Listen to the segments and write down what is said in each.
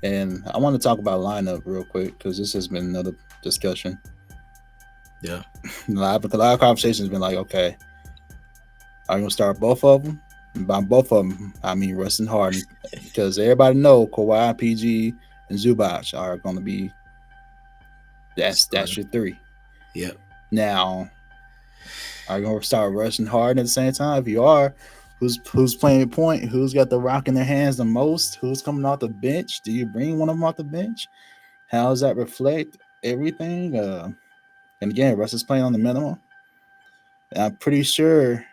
And I want to talk about lineup real quick because this has been another discussion. Yeah. A lot of conversations have been like, okay, are you gonna start both of them? And by both of them, I mean Russ and Harden, because everybody know Kawhi, PG, and Zubac are going to be that's your three. Yep. Now, are you gonna start Russ and Harden at the same time? If you are, who's playing point? Who's got the rock in their hands the most? Who's coming off the bench? Do you bring one of them off the bench? How does that reflect everything? And again, Russ is playing on the minimum. And I'm pretty sure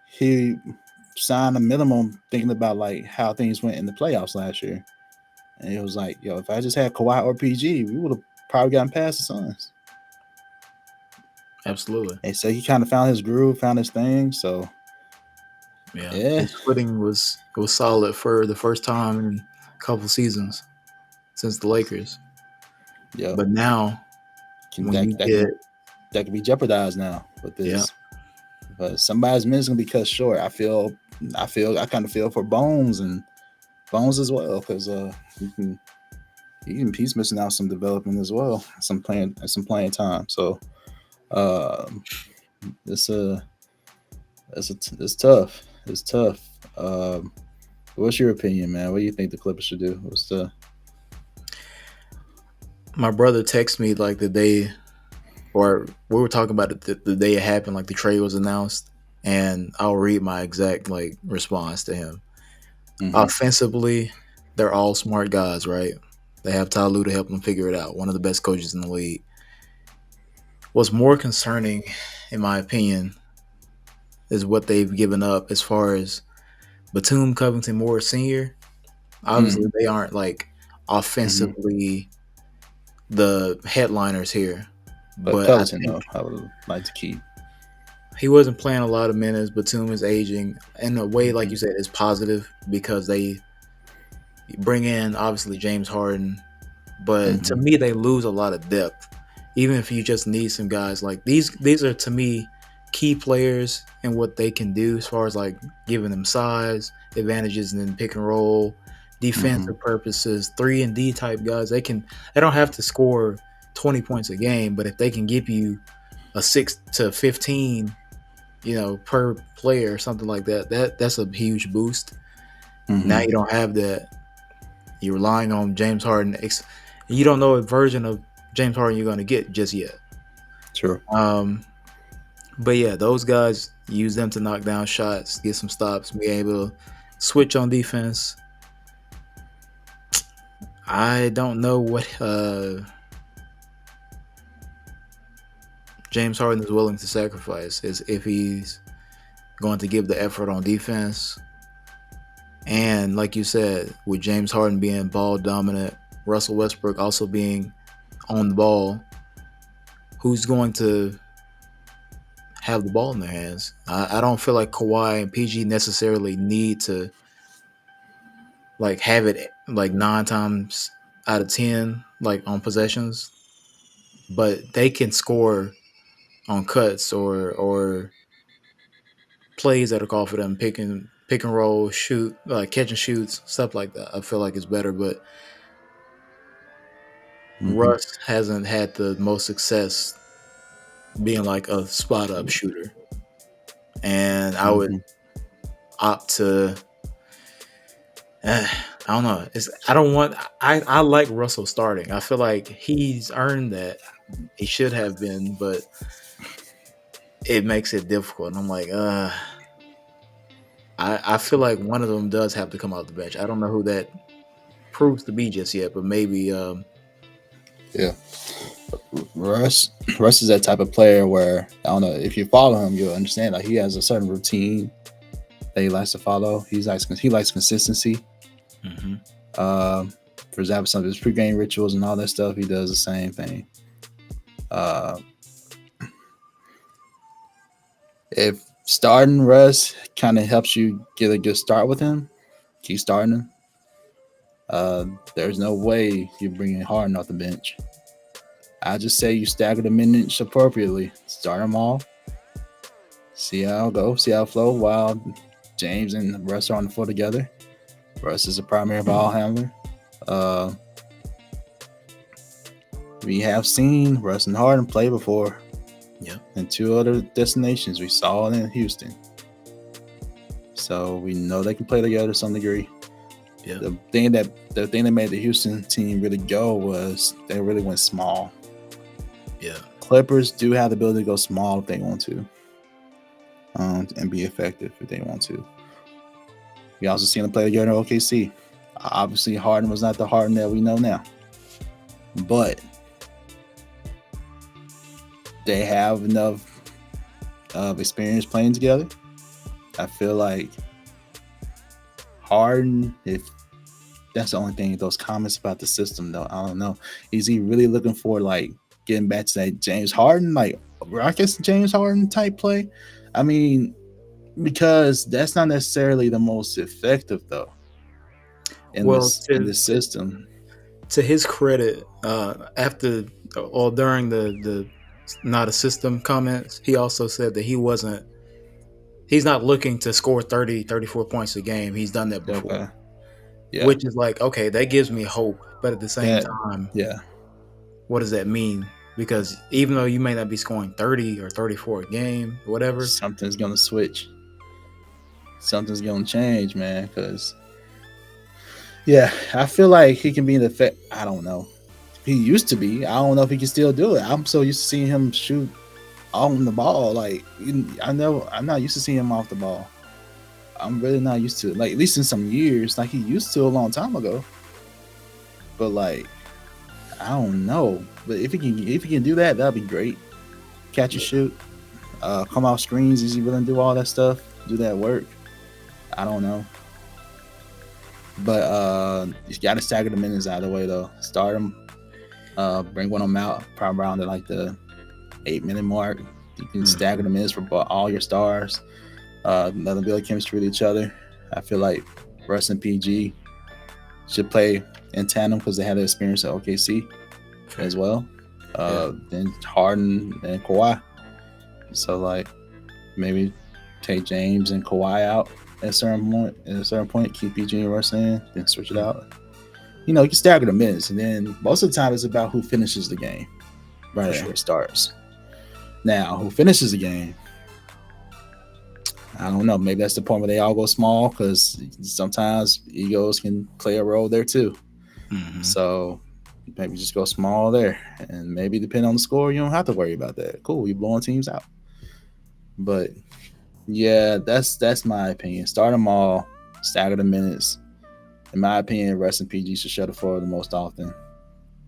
he signed a minimum thinking about like how things went in the playoffs last year. And it was like, yo, if I just had Kawhi or PG, we would have probably gotten past the Suns. Absolutely. And so he kind of found his groove, found his thing. So Yeah. yeah, His footing was solid for the first time in a couple seasons since the Lakers. yeah, But now, when that you that get, can that can be jeopardized now with yeah, this. But somebody's minutes gonna be cut short. I kind of feel for Bones and Bones as well because you can he's missing out some development as well, some playing time. So um, it's it's tough. It's tough. Um, what's your opinion, man? What do you think the Clippers should do? What's the my brother texted me like the day, or we were talking about it the day it happened, like the trade was announced, and I'll read my exact like response to him. mm-hmm. Offensively, they're all smart guys, right? They have Ty Lue to help them figure it out. One of the best coaches in the league. What's more concerning, in my opinion, is what they've given up as far as Batum, Covington, Morris Sr. Obviously, Mm-hmm. they aren't like Mm-hmm. offensively the headliners here, But but I Covington think though, I would like to keep. he wasn't playing a lot of minutes. Batum is aging in a way, like Mm-hmm. you said, is positive because they bring in obviously James Harden, but to Mm-hmm. me they lose a lot of depth. Even if you just need some guys like these are to me key players and what they can do as far as like giving them size advantages and then pick and roll, Mm-hmm. defensive purposes, 3-and-D type guys. They don't have to score 20 points a game, but if they can give you a 6 to 15, per player or something like that, that's a huge boost. Now Mm-hmm. you don't have that. You're relying on James Harden. You don't know what version of James Harden you're going to get just yet. Sure. But yeah, those guys, use them to knock down shots, get some stops, be able to switch on defense. I don't know what James Harden is willing to sacrifice, is if he's going to give the effort on defense. And like you said, with James Harden being ball dominant, Russell Westbrook also being on the ball, who's going to have the ball in their hands? I don't feel like Kawhi and PG necessarily need to like have it like 9 times out of 10 like on possessions, but they can score on cuts or plays that are called for them, pick and roll, shoot, like catch and shoots, stuff like that. I feel like it's better, but Mm-hmm. Russ hasn't had the most success being like a spot up shooter, and I would Mm-hmm. opt to. I don't know. I don't want. I like Russell starting. I feel like he's earned that. He should have been, but it makes it difficult. And I'm like, I feel like one of them does have to come out the bench. I don't know who that proves to be just yet, but maybe. Yeah. Russ Russ is that type of player where I don't know if you follow him, you'll understand like he has a certain routine that he likes to follow. He likes consistency. Mhm. Um, for example, some of his pregame rituals and all that stuff, he does the same thing. Uh, if starting Russ kind of helps you get a good start with him, keep starting him. There's no way you're bringing Harden off the bench. I just say you stagger the minutes appropriately. Start them off. See how it goes. See how it flow while James and Russ are on the floor together. Russ is a primary ball handler. Uh, we have seen Russ and Harden play before Yeah. in two other destinations. We saw it in Houston. So we know they can play together to some degree. Yeah. The thing that made the Houston team really go was they really went small. Yeah. Clippers do have the ability to go small if they want to, and be effective if they want to. We also seen them play together in OKC. Obviously, Harden was not the Harden that we know now, but they have enough of experience playing together. I feel like Harden, if that's the only thing, those comments about the system, though, I don't know. Is he really looking for like getting back to that James Harden, like Rockets James Harden type play? I mean, because that's not necessarily the most effective though Well, in this system. to his credit, after or during the not a system comments, he also said that he's not looking to score 30, 34 points a game. He's done that before. Okay. Yeah. Which is like, okay, that gives me hope. But at the same time, yeah. What does that mean? Because even though you may not be scoring 30 or 34 a game, whatever, something's gonna switch. Something's gonna change, man. Because yeah, I feel like he can be in the effect. I don't know. He used to be. I don't know if he can still do it. I'm so used to seeing him shoot on the ball. Like I'm not used to seeing him off the ball. I'm really not used to it. Like at least in some years, like he used to a long time ago. But like I don't know. But if he can do that, that'd be great. Catch and shoot, come off screens. Is he willing to do all that stuff? Do that work? I don't know. But you got to stagger the minutes out of the way though. Start him. Bring one of them out. Probably around at like the 8-minute mark. You can stagger the minutes for all your stars. Let them build chemistry with each other. I feel like Russ and PG should play in tandem because they had the experience at OKC as well. Then Harden and Kawhi. So like maybe take James and Kawhi out at a certain point, keep PG and Russ in, then switch it out. You know, you can stagger the minutes, and then most of the time it's about who finishes the game right after it starts. Now, who finishes the game? I don't know. Maybe that's the point where they all go small because sometimes egos can play a role there too. Mm-hmm. So maybe just go small there, and maybe depending on the score, you don't have to worry about that. Cool, you're blowing teams out. But yeah, that's my opinion. Start them all, stagger the minutes. In my opinion, Russ and PG should shut the floor the most often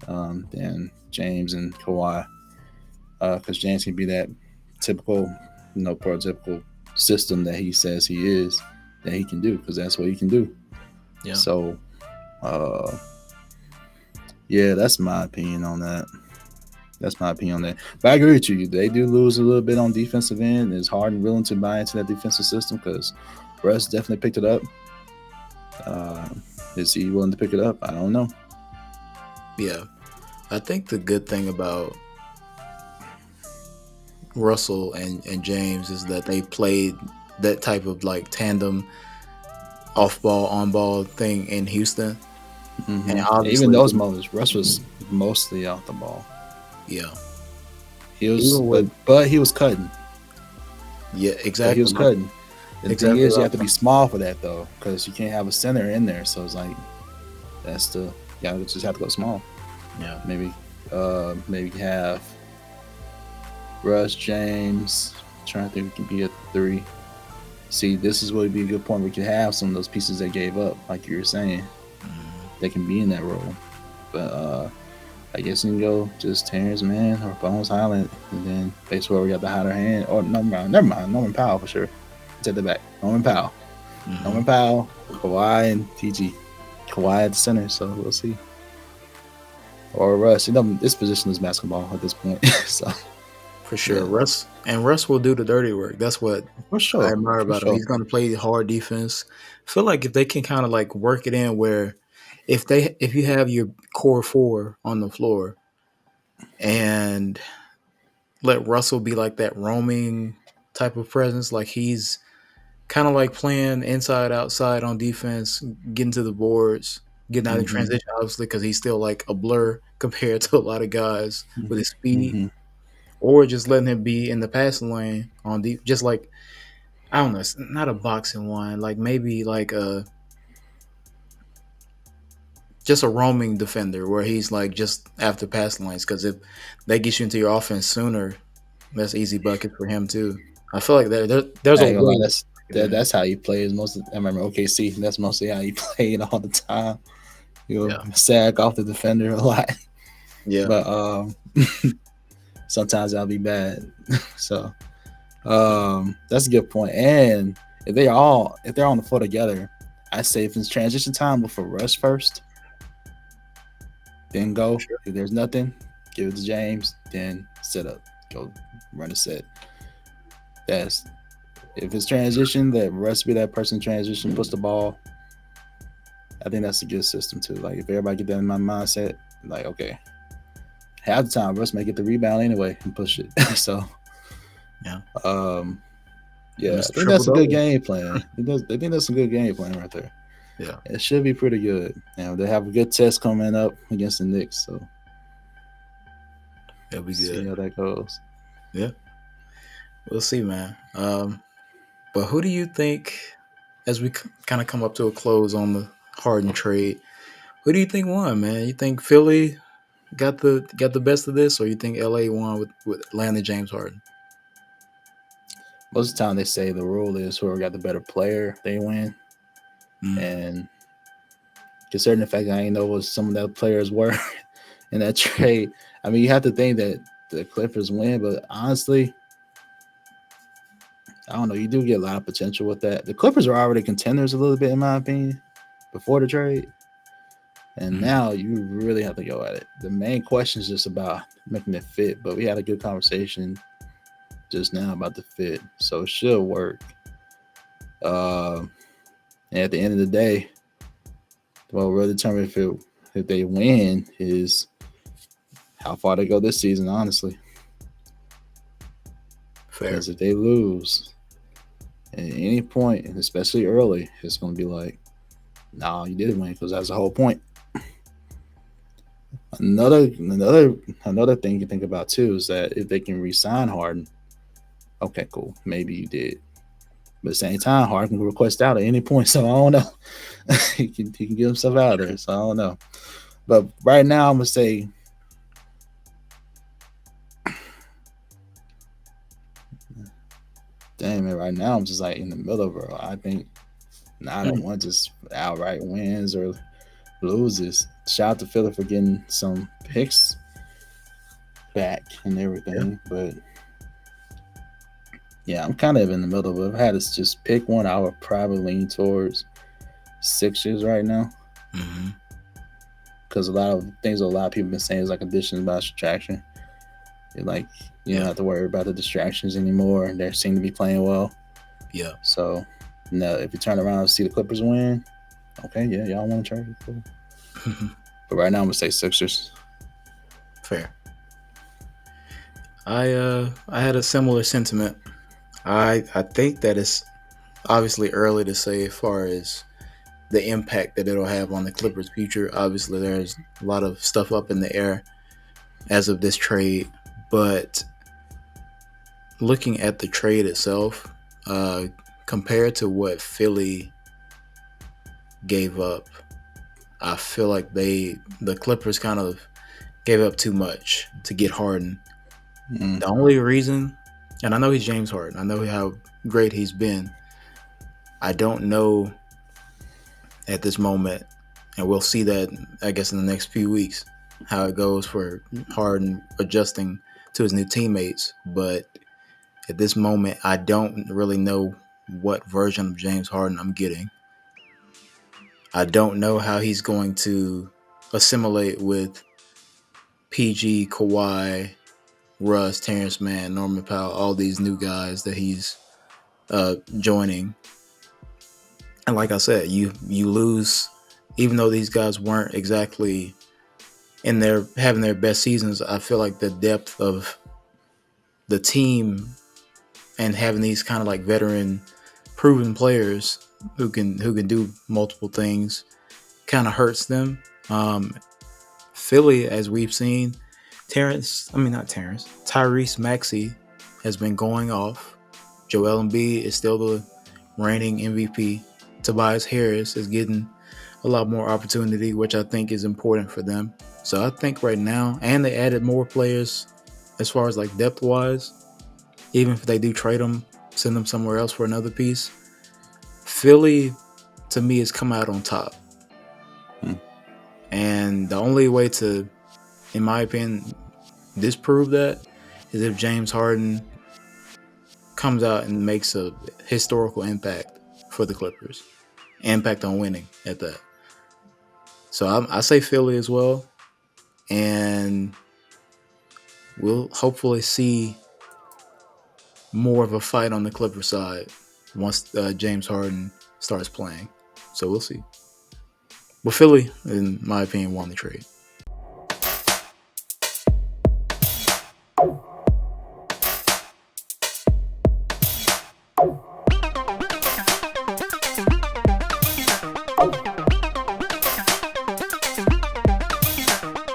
than James and Kawhi, because James can be that typical, prototypical system that he says he is, that he can do, because that's what he can do. Yeah. So, yeah, that's my opinion on that. But I agree with you. They do lose a little bit on defensive end. It's hard and willing to buy into that defensive system because Russ definitely picked it up. Is he willing to pick it up? I don't know. Yeah. I think the good thing about Russell and James is that they played that type of like tandem off ball, on ball thing in Houston. Mm-hmm. And obviously, even those moments, Russ was mostly off the ball. Yeah. He was, but he was cutting. Yeah, exactly. He was cutting. The thing is, you have to be small for that though, because you can't have a center in there. So it's like you just have to go small. Yeah. Maybe have Russ, James. I'm trying to think, it could be a 3. See, this is would be a good point. We could have some of those pieces they gave up, like you were saying. They can be in that role, but I guess you can go just Terrence Mann or Bones Highland, and then basically we got the hotter hand. Or never mind, Norman Powell for sure. Take that back. Norman Powell, Kawhi and TG. Kawhi at the center, so we'll see. Or Russ. This position is basketball at this point, so. For sure, yeah. Russ will do the dirty work. That's what I admire about him. He's going to play hard defense. I feel like if they can kind of like work it in where if you have your core 4 on the floor and let Russell be like that roaming type of presence, like he's kind of like playing inside outside on defense, getting to the boards, getting out in Mm-hmm. transition, obviously, because he's still like a blur compared to a lot of guys with his speed, Mm-hmm. or just letting him be in the passing lane on deep, just like I don't know, it's not a boxing one, like maybe like a just a roaming defender where he's like just after passing lanes. Because if they get you into your offense sooner, that's easy buckets for him too. I feel like there's I a ain't gonna lie, way. that's how he plays most of, I remember OKC, that's mostly how he played all the time. He'll Yeah, sag off the defender a lot. yeah, But sometimes that'll be bad. So that's a good point. And if they're on the floor together, I say if it's transition time before rush first, then go. sure. If there's nothing, give it to James, then set up. Go run a set. That's if it's transition, that Russ be that person transition, puts the ball. I think that's a good system too. Like if everybody get that in my mindset, like okay, half the time Russ may get the rebound anyway and push it. So Yeah, um yeah, I Mr. think Triple that's a good Double. game plan. I think that's a good game plan right there. Yeah, It should be pretty good. Now they have a good test coming up against the Knicks, so that'll be see good. how that goes. Yeah, we'll see, man. But who do you think, as we kind of come up to a close on the Harden trade, who do you think won, man? You think Philly got the best of this, or you think LA won with landing James Harden? Most of the time they say the rule is whoever got the better player, they win. Mm, And considering the fact that I didn't know what some of the players were in that trade, I mean you have to think that the Clippers win, but honestly, I don't know. You do get a lot of potential with that. The Clippers are already contenders a little bit, in my opinion, before the trade. And mm, now you really have to go at it. The main question is just about making it fit. But we had a good conversation just now about the fit, so it should work. Uh, and at the end of the day, what will really determine if they win is how far they go this season. Honestly, fair. because if they lose at any point, especially early, it's going to be like, nah, you didn't win because that's the whole point. Another thing you think about too is that if they can re-sign Harden, okay, cool, maybe you did. But at the same time, Harden can request out at any point, so I don't know. he can get himself out of there, so I don't know. But right now, I'm gonna say, damn it. Right now, I'm just like in the middle, bro. I think I don't Mm, want just outright wins or loses. Shout out to Philly for getting some picks back and yeah. everything, but yeah, I'm kind of in the middle. If I had to just pick one, I would probably lean towards Sixers right now Mm-hmm. because a lot of things a lot of people have been saying is like addition by subtraction. Like you don't Yeah. have to worry about the distractions anymore. They seem to be playing well. Yeah. So no, if you turn around and see the Clippers win, okay, yeah, y'all want to trade, cool. But right now I'm gonna say Sixers. Fair. I had a similar sentiment. I think that it's obviously early to say as far as the impact that it'll have on the Clippers' future. Obviously, there's a lot of stuff up in the air as of this trade, but looking at the trade itself, uh, compared to what Philly gave up, I feel like the Clippers kind of gave up too much to get Harden. Mm. The only reason, and I know he's James Harden, I know how great he's been. I don't know at this moment, and we'll see that I guess in the next few weeks how it goes for Harden adjusting to his new teammates. But at this moment, I don't really know what version of James Harden I'm getting. I don't know how he's going to assimilate with PG, Kawhi, Russ, Terrence Mann, Norman Powell, all these new guys that he's joining. And like I said, you lose, even though these guys weren't exactly in their having their best seasons. I feel like the depth of the team and having these kind of like veteran, proven players who can do multiple things kind of hurts them. Philly, as we've seen, Tyrese Maxey has been going off. Joel Embiid is still the reigning MVP. Tobias Harris is getting a lot more opportunity, which I think is important for them. So I think right now, and they added more players as far as like depth wise, even if they do trade them, send them somewhere else for another piece, Philly to me has come out on top. And the only way to, in my opinion, disprove that is if James Harden comes out and makes a historical impact for the Clippers. Impact on winning at that. So I say Philly as well. And we'll hopefully see more of a fight on the Clipper side once James Harden starts playing. So we'll see. But Philly, in my opinion, won the trade.